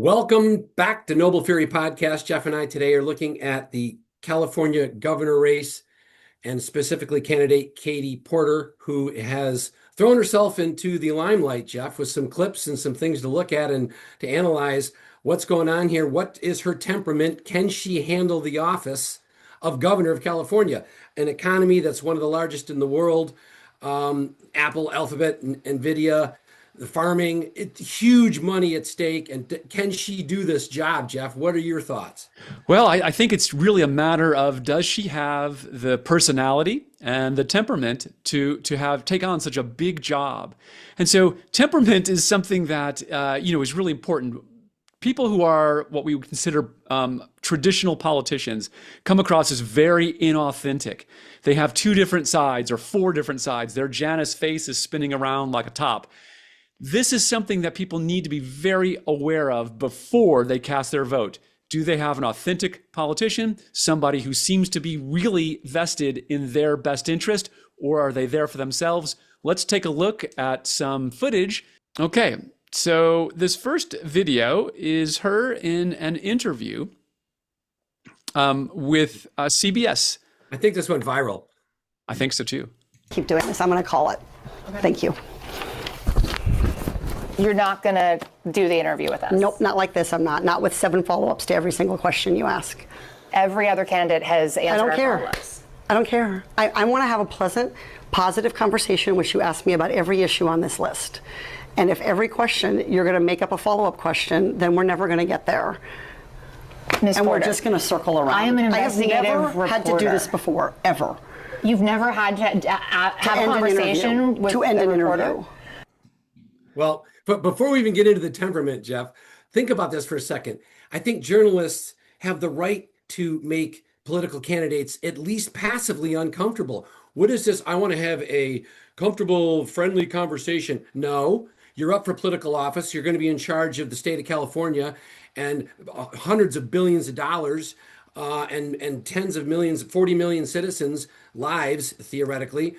Welcome back to Noble Fury Podcast. Jeff and I today are looking at the California governor race and specifically candidate Katy Porter, who has thrown herself into the limelight, Jeff, with some clips and some things to look at and to analyze what's going on here. What is her temperament? Can she handle the office of governor of California, an economy that's one of the largest in the world? Apple, Alphabet, Nvidia, the farming, it's huge money at stake. And can she do this job, Jeff? What are your thoughts? Well, I think it's really a matter of, does she have the personality and the temperament to take on such a big job? And so temperament is something that is really important. People who are what we would consider traditional politicians come across as very inauthentic. They have two different sides or four different sides. Their Janus face is spinning around like a top. This is something that people need to be very aware of before they cast their vote. Do they have an authentic politician, somebody who seems to be really vested in their best interest, or are they there for themselves? Let's take a look at some footage. Okay, so this first video is her in an interview with CBS. I think this went viral. I think so too. Keep doing this. I'm going to call it. Okay. Thank you. You're not going to do the interview with us? Nope, not like this. I'm not. Not with 7 follow-ups to every single question you ask. Every other candidate has answered our follow-ups. I don't care. I want to have a pleasant, positive conversation in which you ask me about every issue on this list. And if every question you're going to make up a follow-up question, then we're never going to get there. Ms. And Porter, we're just going to circle around. I am an investigative I have never reporter. had to do this before, ever. You've never had to have a conversation with to end the an reporter? interview. Well, but before we even get into the temperament, Jeff, think about this for a second. I think journalists have the right to make political candidates at least passively uncomfortable. What is this? I want to have a comfortable, friendly conversation. No, you're up for political office. You're going to be in charge of the state of California and hundreds of billions of dollars and tens of millions, 40 million citizens' lives, theoretically.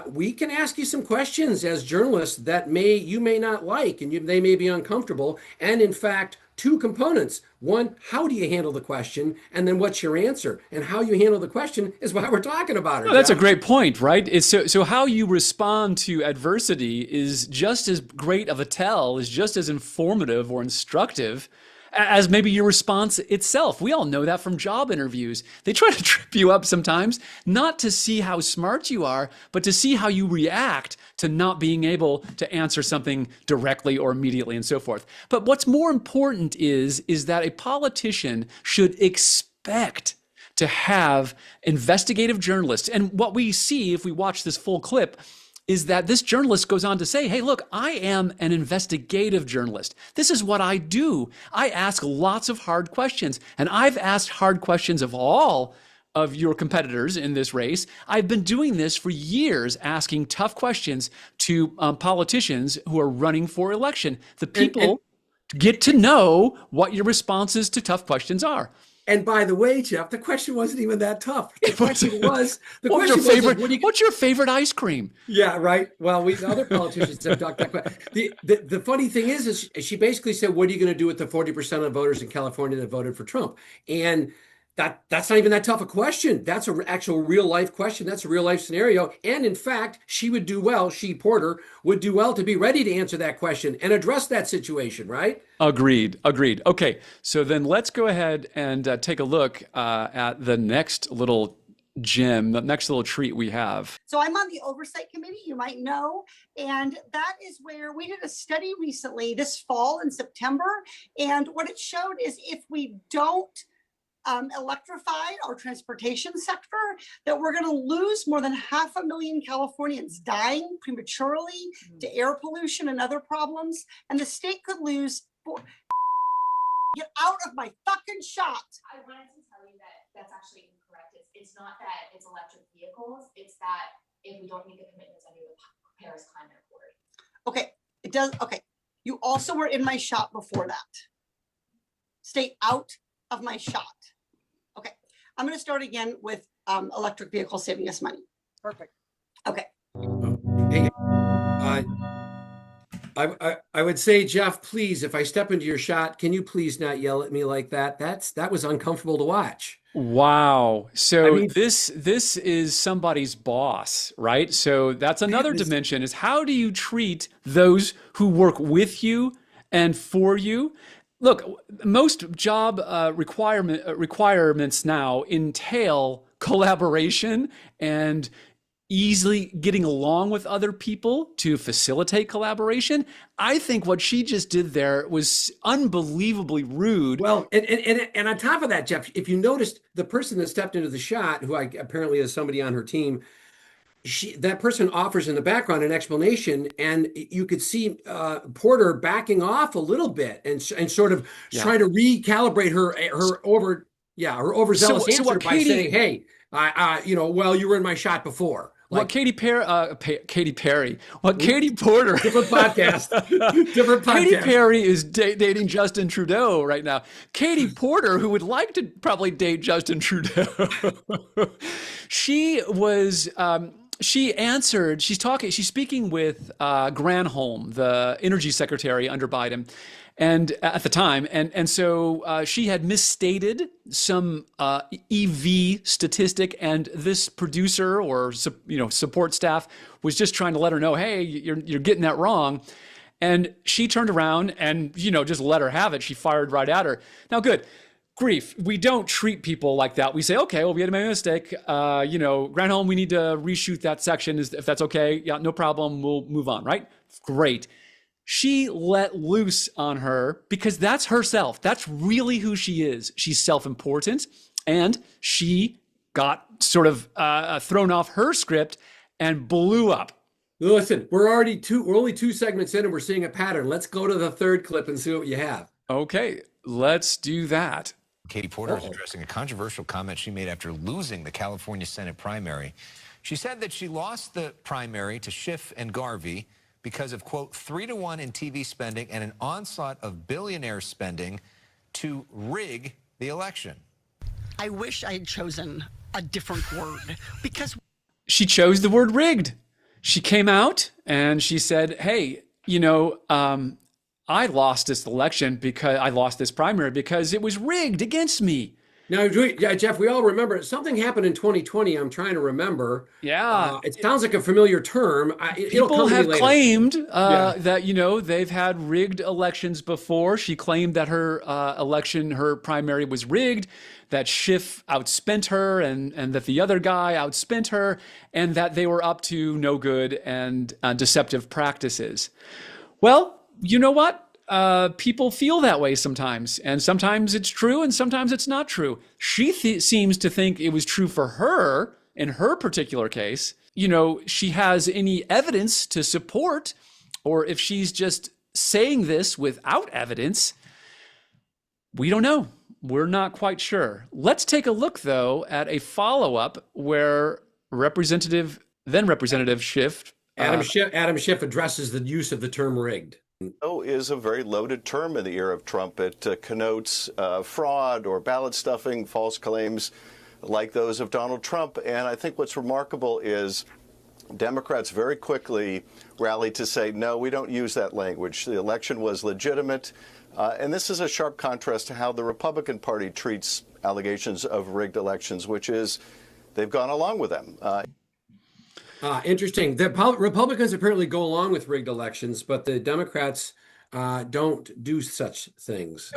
We can ask you some questions as journalists that you may not like, and they may be uncomfortable. And in fact, 2 components. One, how do you handle the question? And then what's your answer? And how you handle the question is why we're talking about it. Well, that's a great point, right? It's so how you respond to adversity is just as great of a tell, is just as informative or instructive as maybe your response itself. We all know that from job interviews. They try to trip you up sometimes, not to see how smart you are, but to see how you react to not being able to answer something directly or immediately and so forth. But what's more important is that a politician should expect to have investigative journalists. And what we see if we watch this full clip is that this journalist goes on to say, hey, look, I am an investigative journalist. This is what I do. I ask lots of hard questions, and I've asked hard questions of all of your competitors in this race. I've been doing this for years, asking tough questions to politicians who are running for election. The people get to know what your responses to tough questions are. And by the way, Jeff, the question wasn't even that tough. The question was, what's your favorite ice cream? Yeah, right. Well, the other politicians have talked that question. The funny thing is she basically said, what are you going to do with the 40% of voters in California that voted for Trump? And that's not even that tough a question. That's an actual real life question. That's a real life scenario. And in fact, Porter would do well to be ready to answer that question and address that situation, right? Agreed. Okay, so then let's go ahead and take a look at the next little gem, the next little treat we have. So I'm on the oversight committee, you might know, and that is where we did a study recently this fall in September. And what it showed is if we don't electrify our transportation sector, that we're going to lose more than 500,000 Californians dying prematurely to air pollution and other problems. And the state could lose. Get out of my fucking shot. I wanted to tell you that that's actually incorrect. It's not that it's electric vehicles. It's that if we don't meet the commitments under the Paris Climate Accord. Okay, it does. Okay, you also were in my shot before that. Stay out of my shot. Okay, I'm going to start again with electric vehicles saving us money. Perfect. Okay. Hey, I would say, Jeff, please, if I step into your shot, can you please not yell at me like that? That was uncomfortable to watch. Wow. I So mean, this is somebody's boss, right? So that's another this, dimension is how do you treat those who work with you and for you? Look, most job requirements now entail collaboration and easily getting along with other people to facilitate collaboration. I think what she just did there was unbelievably rude. well, and on top of that, Jeff, if you noticed the person that stepped into the shot, who apparently is somebody on her team, that person offers in the background an explanation, and you could see Porter backing off a little bit and sort of Yeah. trying to recalibrate her overzealous So answer what by saying, Katie, "Hey, well, you were in my shot before." what Like Katy Perry, what Katy Porter, different podcast, different Katy podcast. Perry is dating Justin Trudeau right now. Katy Porter, who would like to probably date Justin Trudeau, she was. She answered. She's speaking with Granholm, the energy secretary under Biden, and at the time, and so she had misstated some EV statistic, and this producer or support staff was just trying to let her know, hey, you're getting that wrong. And she turned around and just let her have it. She fired right at her. Now, good grief, we don't treat people like that. We say, okay, well, we had made a mistake. Granholm, we need to reshoot that section. If that's okay, yeah, no problem. We'll move on, right? Great. She let loose on her because that's herself. That's really who she is. She's self-important, and she got sort of thrown off her script and blew up. Listen, we're only 2 segments in, and we're seeing a pattern. Let's go to the third clip and see what you have. Okay, let's do that. Katy Porter is addressing a controversial comment she made after losing the California Senate primary. She said that she lost the primary to Schiff and Garvey because of, quote, 3-to-1 in TV spending and an onslaught of billionaire spending to rig the election. I wish I had chosen a different word because she chose the word rigged. She came out and she said, hey, I lost this election because I lost this primary because it was rigged against me. Now, Jeff, we all remember something happened in 2020. I'm trying to remember. Yeah. It sounds like a familiar term. People have claimed that, they've had rigged elections before. She claimed that her primary was rigged, that Schiff outspent her and that the other guy outspent her, and that they were up to no good and deceptive practices. Well, you know what? People feel that way sometimes, and sometimes it's true and sometimes it's not true. She seems to think it was true for her in her particular case. She has any evidence to support, or if she's just saying this without evidence, we don't know. We're not quite sure. Let's take a look, though, at a follow-up where Representative Schiff, Adam Schiff addresses the use of the term rigged. Is a very loaded term in the era of Trump. It connotes fraud or ballot stuffing, false claims like those of Donald Trump. And I think what's remarkable is Democrats very quickly rallied to say, no, we don't use that language. The election was legitimate. And this is a sharp contrast to how the Republican Party treats allegations of rigged elections, which is they've gone along with them. Interesting. The Republicans apparently go along with rigged elections, but the Democrats don't do such things.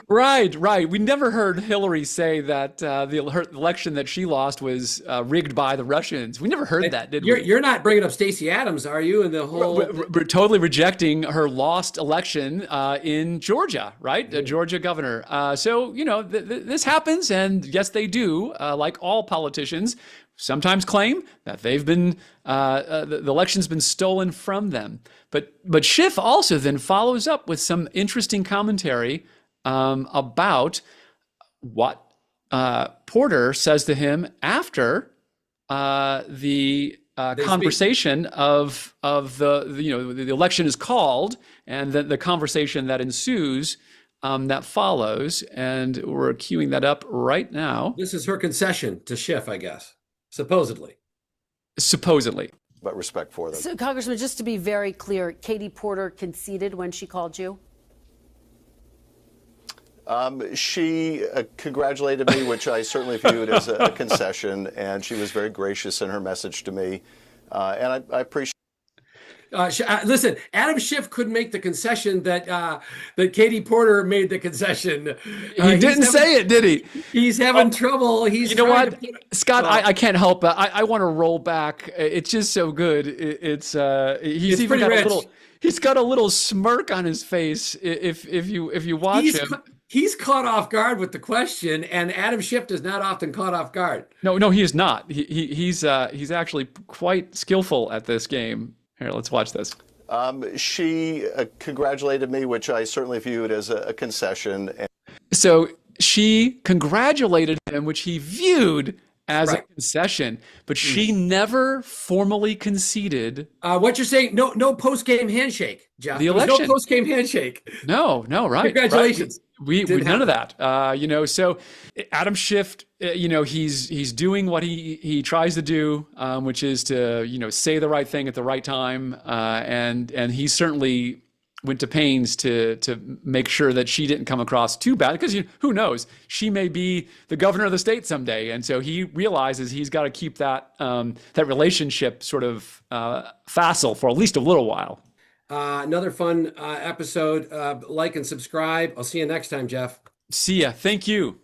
Right. We never heard Hillary say that the election that she lost was rigged by the Russians. We never heard that, did we? You're not bringing up Stacey Adams, are you? And the whole we're totally rejecting her lost election in Georgia, right? The Georgia governor. So this happens, and yes, they do. Like all politicians, sometimes claim that they've been the election's been stolen from them. But Schiff also then follows up with some interesting commentary about what Porter says to him after the conversation of the election is called, and the conversation that ensues that follows, and we're queuing that up right now. This is her concession to Schiff, I guess. Supposedly. but respect for them. So, Congressman, just to be very clear, Katy Porter conceded when she called you? She congratulated me, which I certainly viewed as a concession, and she was very gracious in her message to me, and I appreciate. Listen, Adam Schiff couldn't make the concession that Katy Porter made the concession. He didn't say it, did he? He's having trouble. He's You know what, Scott? I can't help it. I want to roll back. It's just so good. He's even got a little. He's got a little smirk on his face if you watch him. He's caught off guard with the question, and Adam Schiff is not often caught off guard. No, he is not. He's actually quite skillful at this game. Here, let's watch this. She congratulated me, which I certainly viewed as a concession. So she congratulated him, which he viewed as a concession, but she never formally conceded. What you're saying? No post-game handshake, Jeff. The election. No post-game handshake. No, right. Congratulations. Right. We none of that. So Adam Schiff, he's doing what he tries to do, which is to say the right thing at the right time, and he certainly went to pains to make sure that she didn't come across too bad, because who knows, she may be the governor of the state someday, and so he realizes he's got to keep that relationship sort of facile for at least a little while. Another fun episode. Like and subscribe. I'll see you next time, Jeff. See ya. Thank you.